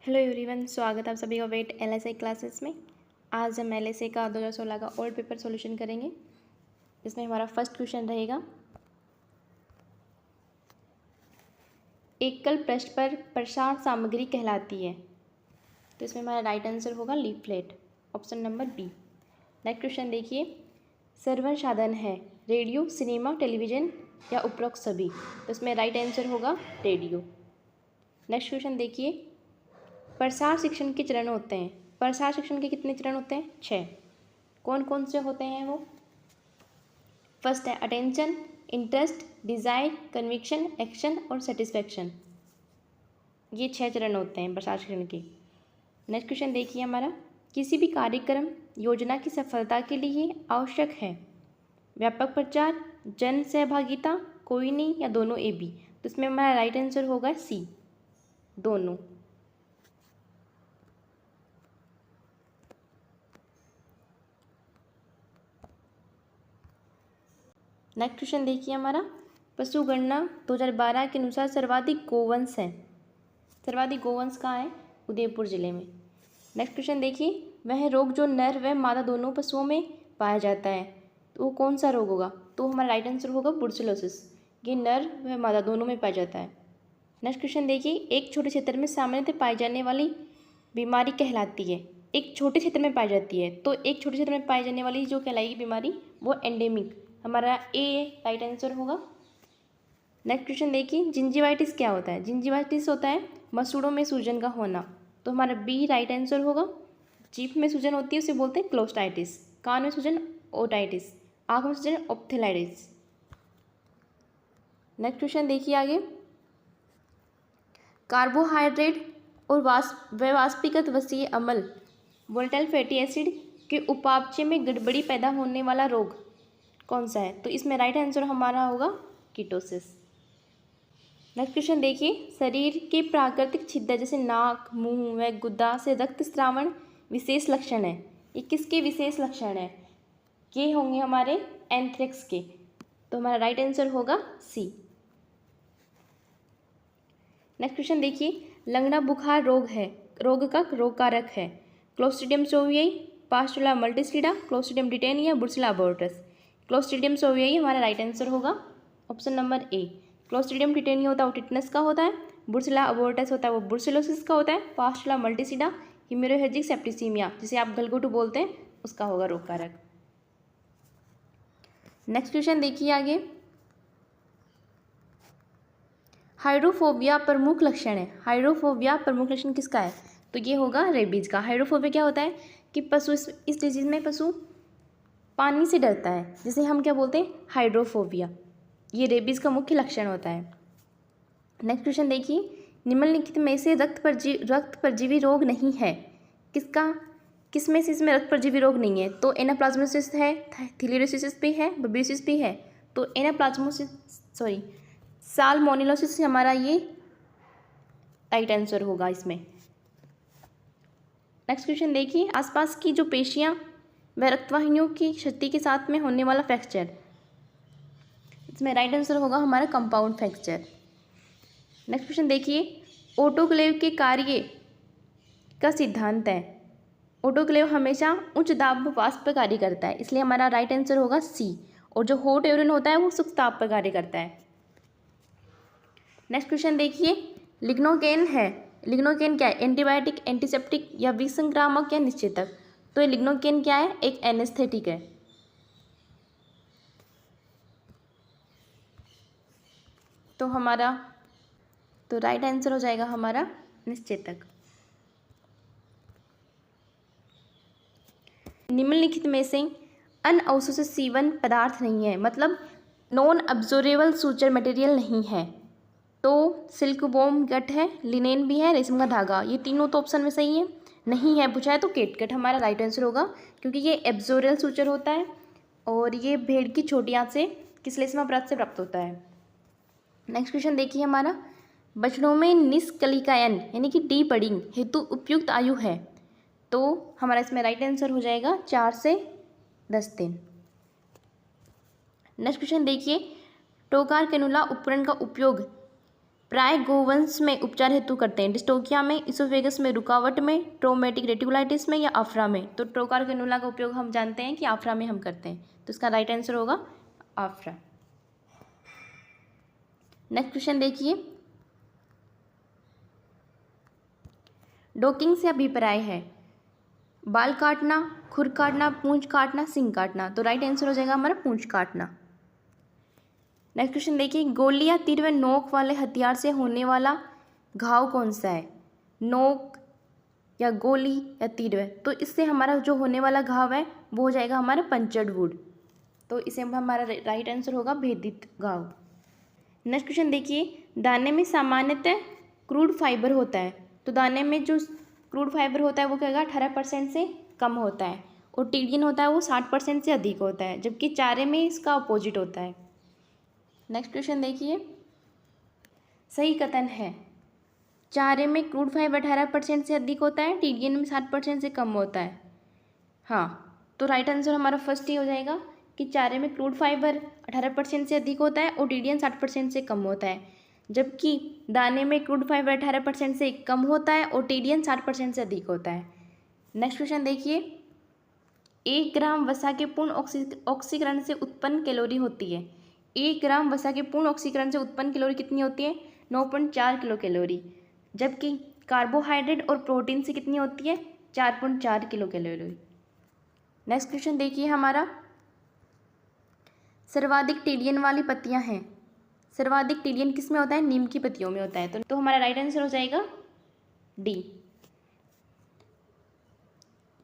Hello everyone, स्वागत है आप सभी का वेट एलएसआई क्लासेस में। आज हम एलएसआई का 2016 का ओल्ड पेपर सॉल्यूशन करेंगे। इसमें हमारा फर्स्ट क्वेश्चन रहेगा, एकल पृष्ठ पर प्रसार सामग्री कहलाती है। तो इसमें हमारा राइट आंसर होगा leaflet, option number B. Next question देखिए, सर्वर साधन है रेडियो, सिनेमा, टेलीविज़न या उपरोक्त सभी। तो इसमें राइट आंसर होगा रेडियो। नेक्स्ट क्वेश्चन देखिए, प्रसार शिक्षण के चरण होते हैं। प्रसार शिक्षण के कितने चरण होते हैं? 6। कौन कौन से होते हैं वो? फर्स्ट है attention, interest, desire, conviction, action और सेटिस्फैक्शन। ये 6 चरण होते हैं प्रसार शिक्षण के। नेक्स्ट क्वेश्चन देखिए हमारा, किसी भी कार्यक्रम योजना की सफलता के लिए आवश्यक है व्यापक प्रचार, जन सहभागिता, कोई नहीं या दोनों ए बी। तो इसमें हमारा राइट आंसर होगा सी, दोनों। नेक्स्ट क्वेश्चन देखिए हमारा, पशु गणना 2012 के अनुसार सर्वाधिक गोवंश है। सर्वाधिक गोवंश कहाँ है? उदयपुर जिले में। नेक्स्ट क्वेश्चन देखिए, वह रोग जो नर व मादा दोनों पशुओं में पाया जाता है, तो वो कौन सा रोग होगा? तो हमारा राइट आंसर होगा ब्रुसेलोसिस। ये नर व मादा दोनों में पाया जाता है। नेक्स्ट क्वेश्चन देखिए, एक छोटे क्षेत्र में सामान्यतः पाई जाने वाली बीमारी कहलाती है। एक छोटे क्षेत्र में पाई जाती है, तो एक छोटे क्षेत्र में पाई जाने वाली जो कहलाएगी बीमारी वो एंडेमिक, हमारा ए राइट आंसर होगा। नेक्स्ट क्वेश्चन देखिए, जिंजीवाइटिस क्या होता है? जिंजीवाइटिस होता है मसूड़ों में सूजन का होना, तो हमारा बी राइट आंसर होगा। जीभ में सूजन होती है उसे बोलते हैं क्लोस्टाइटिस, कान में सूजन ओटाइटिस, आँख में सूजन ऑप्थेलाइटिस। नेक्स्ट क्वेश्चन देखिए आगे, कार्बोहाइड्रेट और वाष्पीकृत वसीय अम्ल वोलेटाइल फैटी एसिड के उपापचय में गड़बड़ी पैदा होने वाला रोग कौन सा है? तो इसमें राइट आंसर हमारा होगा कीटोसिस। नेक्स्ट क्वेश्चन देखिए, शरीर के प्राकृतिक छिद्र जैसे नाक, मुंह व गुदा से रक्त स्रावण विशेष लक्षण है। ये किसके विशेष लक्षण है? ये होंगे हमारे एंथ्रेक्स के, तो हमारा राइट आंसर होगा सी। नेक्स्ट क्वेश्चन देखिए, लंगड़ा बुखार रोग है, रोग का रोग कारक है क्लोस्ट्रीडियम सोवियाई, पास्टुला मल्टीस्टिडा, क्लोस्ट्रीडियम डिटेनिया, बुर्सिला अबोर्टस। क्लोस्ट्रीडियम सोवियाई हमारा राइट आंसर होगा, ऑप्शन नंबर ए। क्लोस्ट्रीडियम डिटेनिया होता है वो टिटनस का होता है, बुर्सिला अबोर्टस होता है वो ब्रुसेलोसिस का होता है, पास्टुला मल्टीस्टिडा हीमोरेजिक सेप्टिसीमिया जिसे आप गलघोटू बोलते हैं उसका होगा रोग कारक। नेक्स्ट क्वेश्चन देखिए आगे, हाइड्रोफोबिया प्रमुख लक्षण है। हाइड्रोफोबिया प्रमुख लक्षण किसका है? तो ये होगा रेबीज का। हाइड्रोफोबिया क्या होता है कि पशु इस डिजीज में पशु पानी से डरता है, जिसे हम क्या बोलते हैं? हाइड्रोफोबिया। ये रेबीज का मुख्य लक्षण होता है। नेक्स्ट क्वेश्चन देखिए, निम्नलिखित में से रक्त परजीवी रोग नहीं है किस में से इसमें रक्त परजीवी रोग नहीं है? तो एनाप्लाज्मोसिस है, थैलेरोसिस भी है, बब्यूसिस भी है। तो साल्मोनेलोसिस हमारा ये राइट आंसर होगा इसमें। नेक्स्ट क्वेश्चन देखिए, आसपास की जो पेशियां व रक्तवाहिनियों की क्षति के साथ में होने वाला फ्रैक्चर, इसमें राइट आंसर होगा हमारा कंपाउंड फ्रैक्चर। नेक्स्ट क्वेश्चन देखिए, ऑटोक्लेव के कार्य का सिद्धांत है। ऑटोक्लेव हमेशा उच्च दाब वाष्प पर कार्य करता है, इसलिए हमारा राइट आंसर होगा सी। और जो हॉट यूरिन होता है वो सूक्ष्म ताप पर कार्य करता है। नेक्स्ट क्वेश्चन देखिए, लिग्नोकेन है। लिग्नोकेन क्या है? एंटीबायोटिक, एंटीसेप्टिक या विसंक्रामक या निश्चेतक। तो ये लिग्नोकेन क्या है? एक एनेस्थेटिक है। तो राइट आंसर हो जाएगा हमारा निश्चेतक। निम्नलिखित में से अनअवशोषित सीवन पदार्थ नहीं है, मतलब नॉन अब्जॉर्बेबल सूचर मटेरियल नहीं है। तो सिल्क वोम गट है, लिनेन भी है, रेशम का धागा, ये तीनों तो ऑप्शन में सही है। नहीं है पूछा है तो केटकट हमारा राइट आंसर होगा, क्योंकि ये एब्जोरियल सूचर होता है और ये भेड़ की छोटी आंत से किसलेस्मा परत से प्राप्त होता है। नेक्स्ट क्वेश्चन देखिए हमारा, बछड़ों में निष्कलिकायन यानी कि डी बडिंग हेतु उपयुक्त आयु है। तो हमारा इसमें राइट आंसर हो जाएगा 4 से 10 दिन। नेक्स्ट क्वेश्चन देखिए, टोकार कैनुला उपकरण का उपयोग प्राय गोवंश में उपचार हेतु करते हैं? डिस्टोकिया में, इसोफेगस में, रुकावट में, ट्रोमेटिक रेटिकुलाइटिस में या आफरा में? तो ट्रोकार कैनुला का उपयोग हम जानते हैं कि आफरा में हम करते हैं, तो इसका राइट आंसर होगा आफरा। नेक्स्ट क्वेश्चन देखिए, डोकिंग से अभिप्राय है बाल काटना, खुर काटना, पूंछ काटना, सींग काटना। तो राइट आंसर हो जाएगा हमारा पूंछ काटना। नेक्स्ट क्वेश्चन देखिए, गोली या तीर व नोक वाले हथियार से होने वाला घाव कौन सा है? नोक या गोली या तीर व, तो इससे हमारा जो होने वाला घाव है वो हो जाएगा हमारा पंचर्ड वुड। तो इसे हमारा राइट आंसर होगा भेदित घाव। नेक्स्ट क्वेश्चन देखिए, दाने में सामान्यतः क्रूड फाइबर होता है, तो दाने में जो क्रूड फाइबर होता है वो क्या होगा 18% से कम होता है, और टीडियन होता है वो 60% से अधिक होता है, जबकि चारे में इसका अपोजिट होता है। नेक्स्ट क्वेश्चन देखिए, सही कथन है चारे में क्रूड फाइबर 18% से अधिक होता है, टीडियन में 60% से कम होता है। हाँ, तो राइट आंसर हमारा फर्स्ट ही हो जाएगा कि चारे में क्रूड फाइबर 18% से अधिक होता है और टीडियन 60% से कम होता है, जबकि दाने में क्रूड फाइबर 18% से कम होता है और टीडियन 60% से अधिक होता है। नेक्स्ट क्वेश्चन देखिए, 1 ग्राम वसा के पूर्ण ऑक्सीकरण से उत्पन्न कैलोरी होती है। 1 ग्राम वसा के पूर्ण ऑक्सीकरण से उत्पन्न कैलोरी कितनी होती है? 9.4 किलो कैलोरी, जबकि कार्बोहाइड्रेट और प्रोटीन से कितनी होती है? 4.4 किलो कैलोरी। नेक्स्ट क्वेश्चन देखिए हमारा, सर्वाधिक टीडियन वाली पत्तियां हैं। सर्वाधिक टीडियन किस में होता है? नीम की पत्तियों में होता है, तो हमारा राइट आंसर हो जाएगा डी।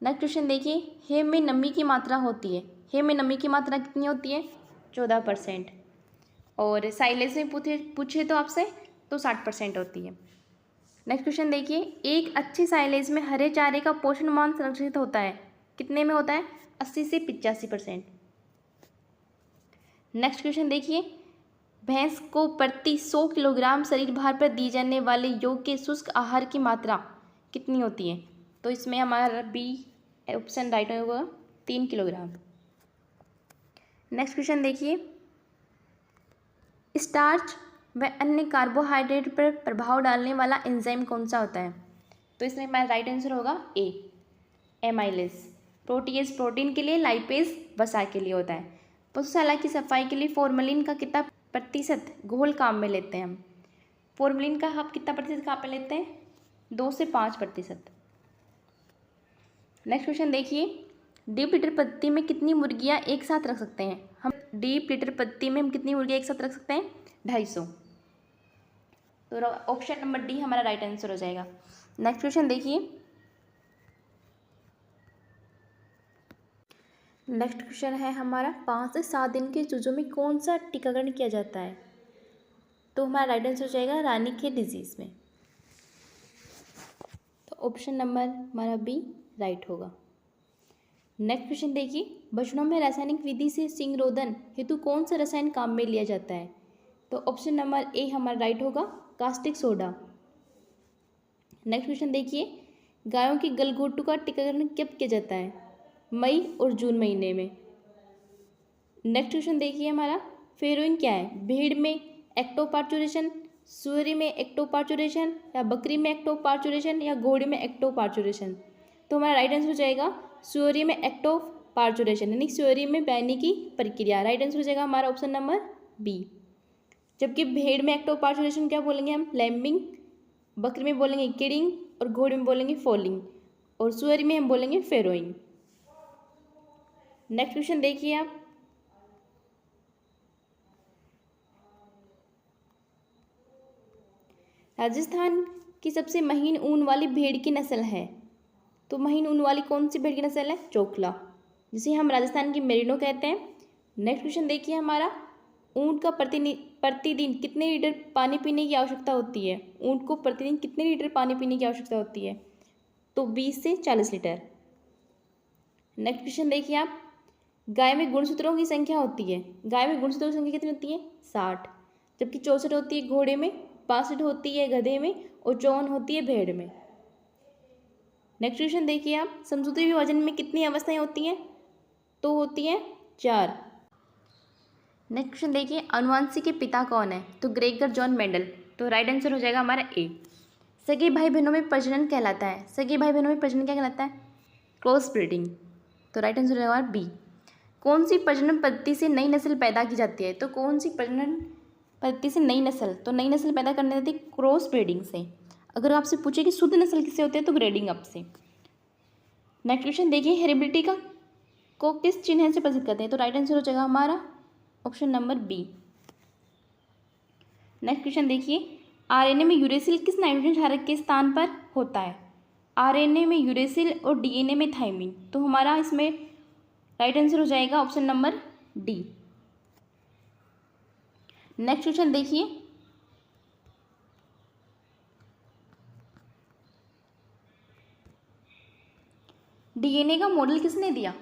नेक्स्ट क्वेश्चन देखिए, हेम में नमी की मात्रा होती है। हेम में नमी की मात्रा कितनी होती है? 14%। और साइलेज में पूछे तो आपसे तो 60% होती है। नेक्स्ट क्वेश्चन देखिए, एक अच्छी साइलेज में हरे चारे का पोषण मान संरक्षित होता है, कितने में होता है? 80 से 85%। नेक्स्ट क्वेश्चन देखिए, भैंस को प्रति 100 किलोग्राम शरीर भार पर दी जाने वाले योग्य शुष्क आहार की मात्रा कितनी होती है? तो इसमें हमारा बी ऑप्शन राइट होगा 3 किलोग्राम। नेक्स्ट क्वेश्चन देखिए, स्टार्च व अन्य कार्बोहाइड्रेट पर प्रभाव डालने वाला एंजाइम कौन सा होता है? तो इसमें हमारा राइट आंसर होगा ए एमाइलेज। प्रोटीएज प्रोटीन के लिए, लाइपेज वसा के लिए होता है। पशुशाला की सफाई के लिए फॉर्मलिन का कितना प्रतिशत घोल काम में लेते हैं हम? फॉर्मलिन का हम कितना प्रतिशत काम में लेते हैं? 2 से 5%। नेक्स्ट क्वेश्चन देखिए, डीप लीटर पत्ती में कितनी मुर्गियां एक साथ रख सकते हैं? हम डीप लीटर पत्ती में हम कितनी मुर्गियां एक साथ रख सकते हैं? 250। तो ऑप्शन नंबर डी हमारा राइट आंसर हो जाएगा। नेक्स्ट क्वेश्चन देखिए, नेक्स्ट क्वेश्चन है हमारा, 5 से 7 दिन के चूजों में कौन सा टीकाकरण किया जाता है? तो हमारा राइट आंसर हो जाएगा रानीखेत डिजीज में। तो ऑप्शन नंबर हमारा बी राइट होगा। नेक्स्ट क्वेश्चन देखिए, बछड़ों में रासायनिक विधि से सिंगरोधन हेतु कौन सा रसायन काम में लिया जाता है? तो ऑप्शन नंबर ए हमारा राइट होगा कास्टिक सोडा। नेक्स्ट क्वेश्चन देखिए, गायों की गलघोटू का टीकाकरण कब किया जाता है? मई और जून महीने में। नेक्स्ट क्वेश्चन देखिए हमारा, फेरोइन क्या है? भेड़ में एक्टोपार्चुरेशन, सुअरी में एक्टोपार्चुरेशन, या बकरी में एक्टोपार्चुरेशन, या घोड़े में एक्टोपार्चुरेशन? तो हमारा राइट आंसर हो जाएगा सुअरी में एक्टोपार्चुरेशन, यानी सुअरी में बैनी की प्रक्रिया। राइट आंसर हो जाएगा हमारा ऑप्शन नंबर बी। जबकि भेड़ में एक्टोपार्चुरेशन क्या बोलेंगे हम? लैम्बिंग, बकरी में बोलेंगे किडिंग, और घोड़े में बोलेंगे फॉलिंग, और सुअरी में हम बोलेंगे फेरोइन। नेक्स्ट क्वेश्चन देखिए आप, राजस्थान की सबसे महीन ऊन वाली भेड़ की नस्ल है। तो महीन ऊन वाली कौन सी भेड़ की नस्ल है? चोकला, जिसे हम राजस्थान की मेरिनो कहते हैं। नेक्स्ट क्वेश्चन देखिए हमारा, ऊंट का प्रतिदिन कितने लीटर पानी पीने की आवश्यकता होती है? ऊंट को प्रतिदिन कितने लीटर पानी पीने की आवश्यकता होती है? तो 20 से 40 लीटर। नेक्स्ट क्वेश्चन देखिए आप, गाय में गुणसूत्रों की संख्या होती है। गाय में गुणसूत्रों की संख्या कितनी होती है? 60, जबकि 64 होती है घोड़े में, 62 होती है गधे में, और 54 होती है भेड़ में। नेक्स्ट क्वेश्चन देखिए आप, समसूत्री विभाजन में कितनी अवस्थाएं होती हैं? तो होती हैं 4। नेक्स्ट क्वेश्चन देखिए, अनुवांशिक के पिता कौन है? तो ग्रेगर जॉन मेंडल। तो राइट आंसर हो जाएगा हमारा ए। सगे भाई बहनों में प्रजनन कहलाता है, सगे भाई बहनों में प्रजनन क्या कहलाता है? Cross breeding. तो राइट आंसर हो जाएगा हमारा बी। कौन सी प्रजनन पद्धति से नई नस्ल पैदा की जाती है? तो कौन सी प्रजनन पद्धति से नई नस्ल, तो नई नस्ल पैदा करने जाती है क्रॉस ब्रीडिंग से। अगर आपसे पूछे कि शुद्ध नस्ल किससे होती है तो ग्रेडिंग अप से। नेक्स्ट क्वेश्चन देखिए, हेरिडिटी का को किस चिन्ह से प्रदर्शित करते हैं? तो राइट आंसर हो जाएगा हमारा option number B. Next question देखिए, आरएनए में यूरेसिल किस नाइट्रोजन क्षारक के स्थान पर होता है? आरएनए में यूरेसिल और डीएनए में थाइमिन। तो हमारा इसमें राइट आंसर हो जाएगा option number D. Next question देखिए, डीएनए का मॉडल किसने दिया?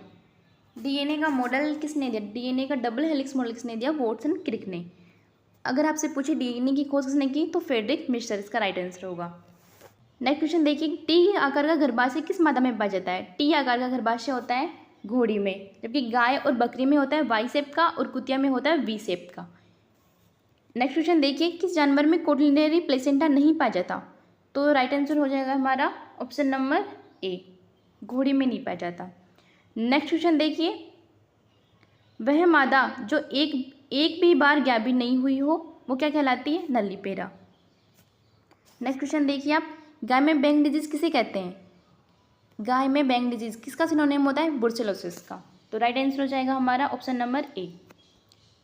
डीएनए का मॉडल किसने दिया? डीएनए का डबल हेलिक्स मॉडल किसने दिया? वॉटसन क्रिक ने। अगर आपसे पूछे डीएनए की खोज किसने की तो फ्रेडरिक मिशर इसका राइट आंसर होगा। नेक्स्ट क्वेश्चन देखिए, टी आकार का गर्भाशय किस मादा में पाया जाता है? टी आकार का गर्भाशय होता है घोड़ी में, जबकि गाय और बकरी में होता है वाई शेप का और कुतिया में होता है वी शेप का। नेक्स्ट क्वेश्चन देखिए, किस जानवर में कोटिलिनरी प्लेसेंटा नहीं पाया जाता? तो राइट आंसर हो जाएगा हमारा ऑप्शन नंबर ए, घोड़ी में नहीं पाया जाता। नेक्स्ट क्वेश्चन देखिए, वह मादा जो एक भी बार गाभिन नहीं हुई हो वो क्या कहलाती है? नल्लीपेरा। नेक्स्ट क्वेश्चन देखिए आप, गाय में बैंग डिजीज किसे कहते हैं? गाय में बैंग डिजीज किसका सिनोनिम होता है? ब्रुसेलोसिस का। तो राइट आंसर हो जाएगा हमारा option number A.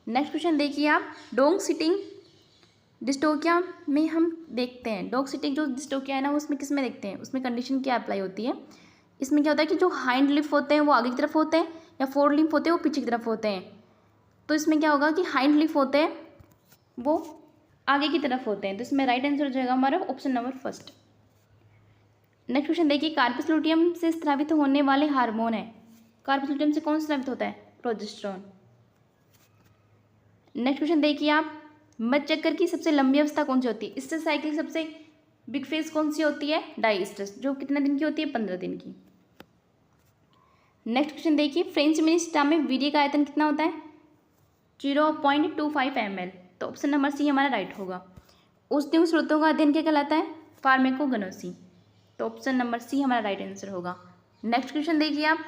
Next question देखिए आप, डॉग सिटिंग डिस्टोकिया में हम देखते हैं, डॉग सिटिंग जो डिस्टोकिया है ना उसमें किस में देखते हैं? उसमें कंडीशन क्या अप्लाई होती है? इसमें क्या होता है कि जो हाइंड लिफ होते हैं वो आगे की तरफ होते हैं या फोर लिफ होते हैं वो पीछे की तरफ होते हैं। तो इसमें क्या होगा कि हाइंड लिफ होते हैं वो आगे की तरफ होते हैं, तो इसमें राइट आंसर हो जाएगा हमारा option number first. Next question देखिए, कार्पस लुटियम से स्रावित होने वाले हार्मोन है, कार्पस लुटियम से कौन स्रावित होता है? प्रोजेस्टेरोन। नेक्स्ट क्वेश्चन देखिए आप, मधुचक्र की सबसे लंबी अवस्था कौन सी होती है? स्ट्रेस साइकिल की सबसे बिग फेज कौन सी होती है? डाइस्ट्रेस, जो कितने दिन की होती है? 15 दिन की। नेक्स्ट क्वेश्चन देखिए, फ्रेंच मिनिस्टा में वीर्य का आयतन कितना होता है? 0.25 ml। तो ऑप्शन नंबर सी हमारा राइट होगा। औषधीय स्रोतों का अध्ययन क्या कहलाता है? फार्मेकोगनोसी। तो ऑप्शन नंबर सी हमारा राइट आंसर होगा। नेक्स्ट क्वेश्चन देखिए आप,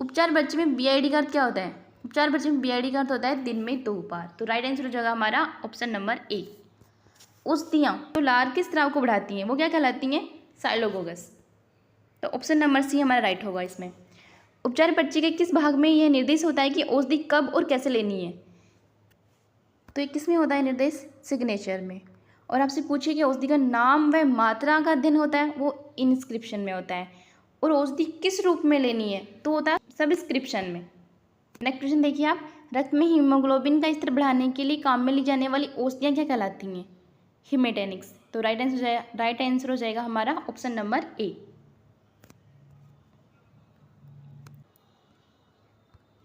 उपचार बच्चे में बीआईडी का अर्थ क्या होता है? उपचार बच्चे में बीआईडी का अर्थ होता है दिन में 2 बार। तो राइट आंसर हो जाएगा हमारा ऑप्शन नंबर ए। औषधियाँ जो लार के स्राव को बढ़ाती हैं वो क्या कहलाती हैं? साइलोगोगस। तो ऑप्शन नंबर सी हमारा राइट होगा इसमें। उपचार पर्ची के किस भाग में यह निर्देश होता है कि औषधि कब और कैसे लेनी है? तो ये किस में होता है निर्देश? सिग्नेचर में। और आपसे पूछिए कि औषधि का नाम व मात्रा का अध्ययन होता है वो इनस्क्रिप्शन में होता है। और औषधि किस रूप में लेनी है तो होता है सबस्क्रिप्शन में। नेक्स्ट क्वेश्चन देखिए आप, रक्त में हीमोग्लोबिन का स्तर बढ़ाने के लिए काम में ली जाने वाली औषधियाँ क्या कहलाती हैं? हिमेटेनिक्स। तो राइट आंसर हो जाएगा हमारा option number A.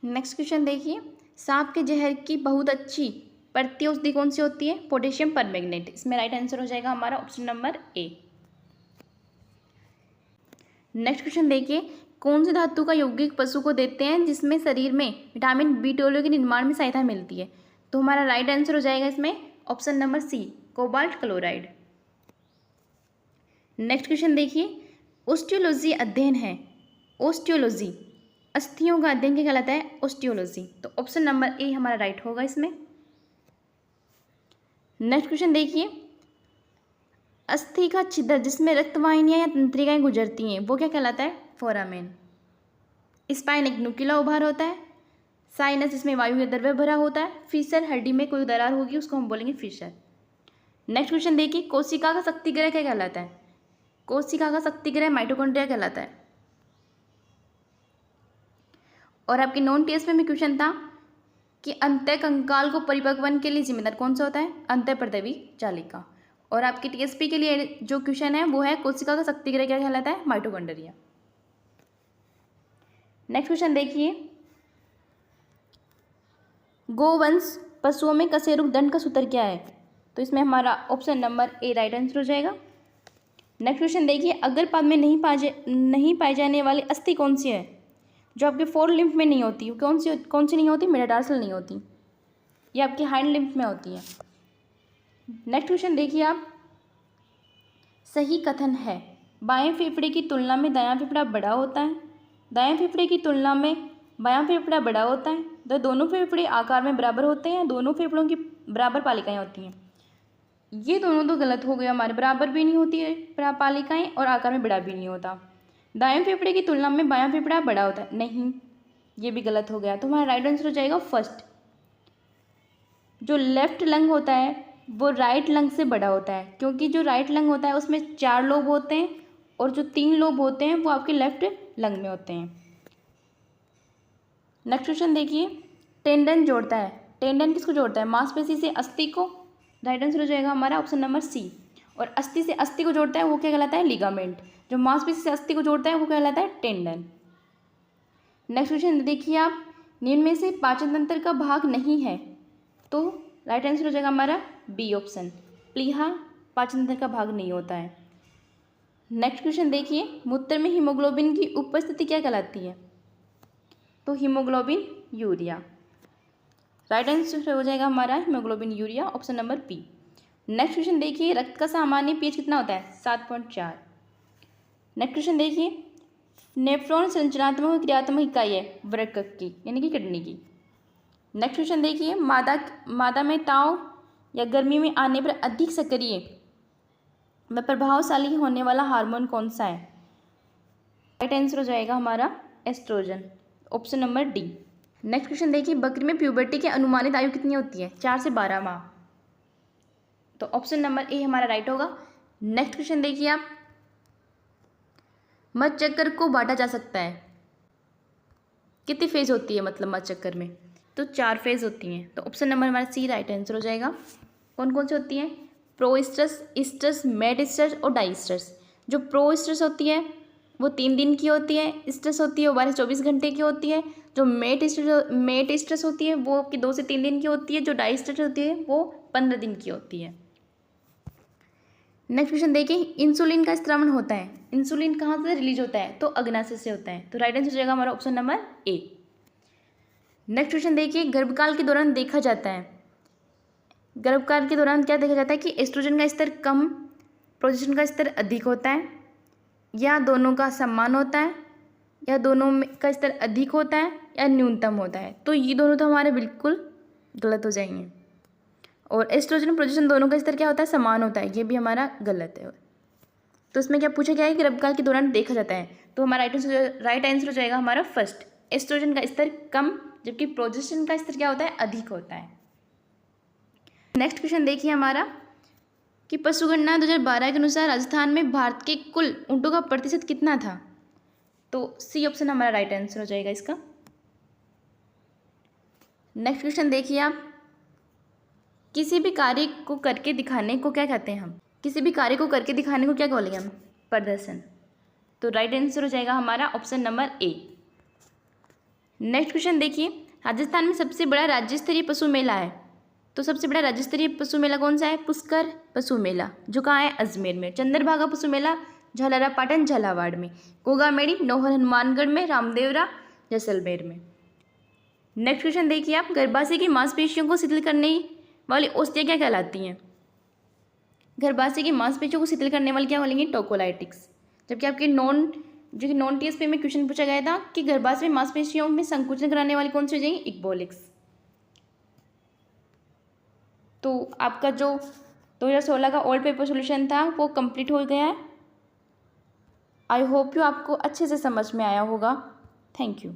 Next question देखिए, सांप के जहर की बहुत अच्छी प्रति औषधि कौन सी होती है? Potassium permanganate. इसमें राइट आंसर हो जाएगा हमारा option number A. Next question देखिए, कौन सी धातु का यौगिक पशु को देते हैं जिसमें शरीर में विटामिन B12 के निर्माण में सहायता मिलती है? तो हमारा राइट आंसर हो जाएगा इसमें option number C, cobalt chloride. Next question देखिए, ऑस्टियोलॉजी अध्ययन है, ऑस्टियोलॉजी अस्थियों का अध्ययन क्या कहलाता है? ऑस्टियोलॉजी। तो ऑप्शन नंबर ए हमारा राइट होगा इसमें। नेक्स्ट क्वेश्चन देखिए, अस्थि का छिद्र जिसमें रक्तवाहिनियां या तंत्रिकाएं गुजरती हैं वो क्या कहलाता है? फोरामेन। स्पाइन एक नुकीला उभार होता है। साइनस जिसमें वायु या द्रव्य भरा होता है। फिशर हड्डी में कोई दरार होगी उसको हम बोलेंगे फिशर। नेक्स्ट क्वेश्चन देखिए, कोशिका का शक्तिग्रह क्या कहलाता है? कोशिका का शक्तिग्रह माइटोकॉन्ड्रिया कहलाता है। और आपके नॉन टीएस में क्वेश्चन था कि अंतःकंकाल को परिपक्वन के लिए जिम्मेदार कौन सा होता है? अंतःप्रदवी जालिका। और आपके टीएसपी के लिए जो क्वेश्चन है वो है कोशिका का शक्तिग्रह क्या कहलाता है? माइटोकॉन्ड्रिया। नेक्स्ट क्वेश्चन देखिए, गोवंश पशुओं में कशेरुक दंड का सूत्र क्या है? तो इसमें हमारा option number A right answer हो जाएगा। नेक्स्ट क्वेश्चन देखिए, अग्रपाद में नहीं पाई जाने वाली अस्थि कौन सी है जो आपके फोर लिम्फ में नहीं होती? कौन सी नहीं होती? मेटाटार्सल नहीं होती, ये आपकी हाइंड लिम्फ में होती है। नेक्स्ट क्वेश्चन देखिए आप, सही कथन है बाएं फेफड़े की तुलना में दायां फेफड़ा बड़ा होता है, दाएं फेफड़े की तुलना में बायां फेफड़ा बड़ा होता है, तो दोनों फेफड़े आकार में बराबर होते हैं, दोनों फेफड़ों की बराबर पालिकाएं होती हैं। ये दोनों तो गलत हो गया, हमारे बराबर भी नहीं होती है पालिकाएं और आकार में बड़ा भी नहीं होता। दाएं फेफड़े की तुलना में बायां फेफड़ा बड़ा होता है, नहीं, ये भी गलत हो गया। तो हमारा राइट आंसर हो जाएगा फर्स्ट, जो लेफ्ट लंग होता है वो राइट लंग से बड़ा होता है, क्योंकि जो राइट लंग होता है उसमें 4 लोब होते हैं और जो 3 लोब होते हैं वो आपके लेफ्ट लंग में होते हैं। नेक्स्ट क्वेश्चन देखिए, टेंडन जोड़ता है, टेंडन किसको जोड़ता है? मांसपेशी से अस्थि को, राइट आंसर हो जाएगा हमारा ऑप्शन नंबर सी। और अस्थि से अस्थि को जोड़ता है वो क्या कहलाता है? लिगामेंट। जो मांसपेशी से अस्थि को जोड़ता है वो कहलाता है टेंडन। नेक्स्ट क्वेश्चन देखिए आप, निम्न में से पाचन तंत्र का भाग नहीं है, तो राइट आंसर हो जाएगा हमारा बी ऑप्शन, प्लीहा पाचन तंत्र का भाग नहीं होता है। नेक्स्ट क्वेश्चन देखिए, मूत्र में हीमोग्लोबिन की उपस्थिति क्या कहलाती है? तो हीमोग्लोबिन यूरिया, राइट आंसर हो जाएगा हमारा haemoglobin urea, option number B. Next question देखिए, रक्त का सामान्य पीएच कितना होता है? 7.4। नेक्स्ट क्वेश्चन देखिए, नेफ्रॉन संरचनात्मक और क्रियात्मक इकाई है वृक्क की, यानी कि किडनी की। नेक्स्ट क्वेश्चन देखिए, मादा में ताव या गर्मी में आने पर अधिक सक्रिय व प्रभावशाली होने वाला हार्मोन कौन सा है? राइट आंसर हो जाएगा हमारा oestrogen, option number D. Next question देखिए, बकरी में प्यूबर्टी की अनुमानित आयु कितनी होती है? 4 से 12 माह, तो ऑप्शन नंबर ए हमारा राइट होगा। नेक्स्ट क्वेश्चन देखिए आप, मध चक्कर को बांटा जा सकता है, कितनी फेज होती है मतलब मध चक्कर में? तो 4 फेज होती हैं, तो ऑप्शन नंबर हमारा सी राइट आंसर हो जाएगा। कौन कौन सी होती हैं? प्रोइस्टर्स, ईस्टर्स, मेडिस्टर्स और डाइस्टर्स। जो प्रोइस्टर्स होती है वो 3 दिन की होती है, ईस्टर्स होती है वो 12 से 24 घंटे की होती है, जो मेडिस्टर्स होती है वो आपकी 2 से 3 दिन की होती है, जो डाइस्टर्स होती है वो 15 दिन की होती है। नेक्स्ट क्वेश्चन देखिए, इंसुलिन का स्त्रावन होता है, इंसुलिन कहाँ से रिलीज होता है? तो अग्नाशय से होता है, तो राइट आंसर हो जाएगा हमारा option number A. Next question देखिए, गर्भकाल के दौरान देखा जाता है, गर्भकाल के दौरान क्या देखा जाता है कि एस्ट्रोजन का स्तर कम, प्रोजेस्टेरोन का स्तर अधिक होता है, या दोनों का समान होता है, या दोनों का स्तर अधिक होता है या न्यूनतम होता है? तो ये दोनों तो हमारे बिल्कुल गलत हो जाएंगे। और एस्ट्रोजन प्रोजेस्टेरोन दोनों का स्तर क्या होता है? समान होता है, ये भी हमारा गलत है। तो इसमें क्या पूछा गया है कि गर्भकाल के दौरान देखा जाता है, तो हमारा राइट आंसर हो जाएगा हमारा फर्स्ट, एस्ट्रोजन का स्तर कम जबकि प्रोजेस्टेरोन का स्तर क्या होता है? अधिक होता है। नेक्स्ट क्वेश्चन देखिए हमारा कि पशुगणना 2012 के अनुसार राजस्थान में भारत के कुल ऊँटों का प्रतिशत कितना था? तो सी ऑप्शन हमारा राइट आंसर हो जाएगा इसका। नेक्स्ट क्वेश्चन देखिए आप, किसी भी कार्य को करके दिखाने को क्या कहते हैं हम? किसी भी कार्य को करके दिखाने को क्या बोलेंगे हम? प्रदर्शन, तो राइट आंसर हो जाएगा हमारा option number A. Next question देखिए, राजस्थान में सबसे बड़ा राज्य स्तरीय पशु मेला है, तो सबसे बड़ा राज्य स्तरीय पशु मेला कौन सा है? पुष्कर पशु मेला, जो कहाँ है? अजमेर में। चंद्रभागा पशु मेला झालारा पाटन झालावाड़ में। गोगामेड़ी नौहर हनुमानगढ़ में। रामदेवरा जैसलमेर में। नेक्स्ट क्वेश्चन देखिए आप, गर्भाशय की मांसपेशियों को शिथिल करने वाली औषधियाँ क्या कहलाती हैं? गर्भाशय की मांसपेशियों को शिथिल करने वाली क्या बोलेंगे? टोकोलाइटिक्स। जबकि आपके नॉन टीएसपी में क्वेश्चन पूछा गया था कि गर्भाशय में मांसपेशियों में संकुचन कराने वाली कौन सी हो जाएंगी? इक्बोलिक्स। तो आपका जो 2016 का ओल्ड पेपर सॉल्यूशन था वो कंप्लीट हो गया है। आई होप यू आपको अच्छे से समझ में आया होगा। Thank you.